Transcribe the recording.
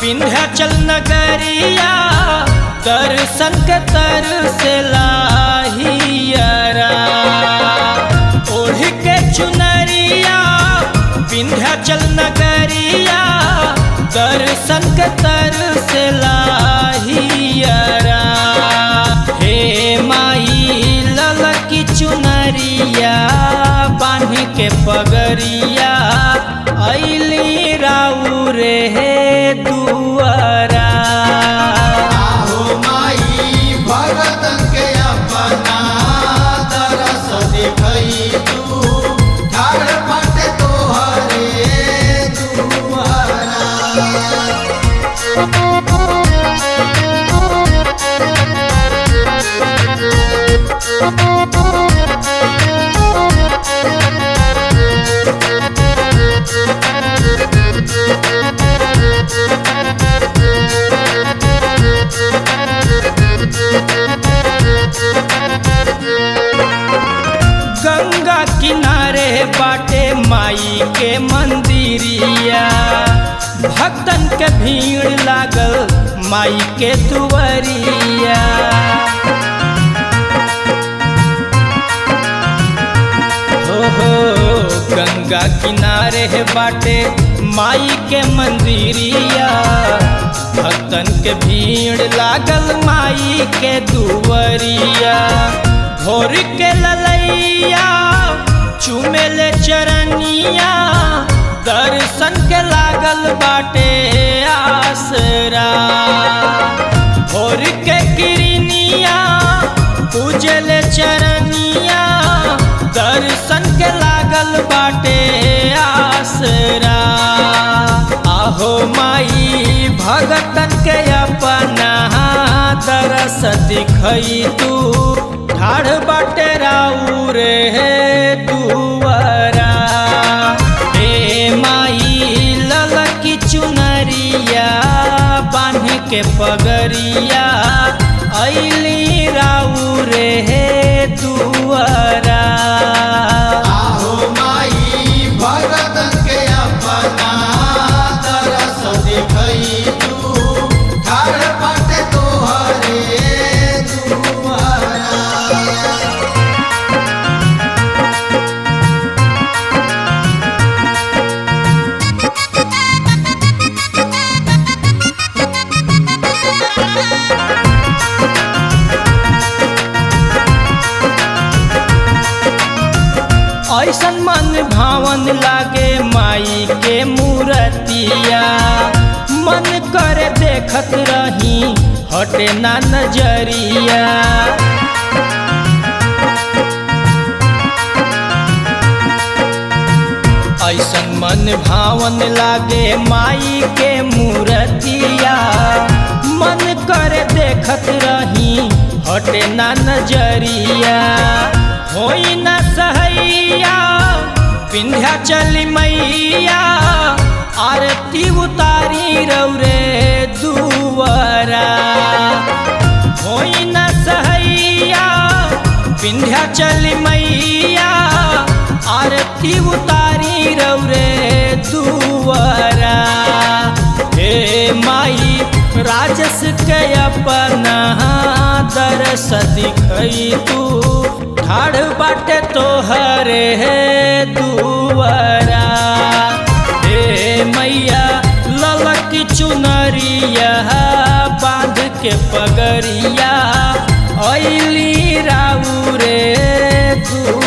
विंध्याचल नगरिया दर्शन के तरसेला हियरा। ओढ़ के चुनरिया विंध्याचल नगरिया दर्शन के तरसेला हियरा। हे माई ललकी चुनरिया बांध के पगरिया अइली राउरे हे दुआरा। आहो माई भगतन के अपना तरस दिखई तू ठाड़ बाटे तोहरे दुआरा। गंगा किनारे बाटे माई के मंदिरिया भक्तन के भीड़ लागल माई के दुआरिया। हो गंगा किनारे बाटे माई के मंदिरिया भक्तन के भीड़ लागल माई के दुआरिया। भोर के ललैया चुमेले चरनिया दर्शन के लागल बाटे आसरा। भोर के किरनिया पूजले चरनिया दर्शन के लागल बाटे आसरा। आहो माई भगतन के अपना तरस दिखई तू ठाड़ बाटे राउरे हे दुआरा। हे माई ललकी चुनरिया बांध के पगरिया अइली राउरे हे दुआरा। आहो माई भगतन के अपना तरस दिखई तू ठाड़ बाटे तोहरे दुआरा। ऐसन मन भावन लागे माई के मूर्तिया मन करे देखत रही हटे ना नजरिया। ऐसन मन भावन लागे माई के मूर्तिया मन करे देखत रही हटे ना नजरिया। होई न सहैया विंध्याचल मैया आरती उतारी रौरे दुआरा। होई न सहैया विंध्याचल मैया आरती उतारी रौरे दुआरा। हे माई राजस के अपना तरस दिखई तू ठाड़ बाटे तोहरे हे दुआरा। हे मैया ललकी चुनरिया बांध के पगरिया अइली राउरे दुआरा।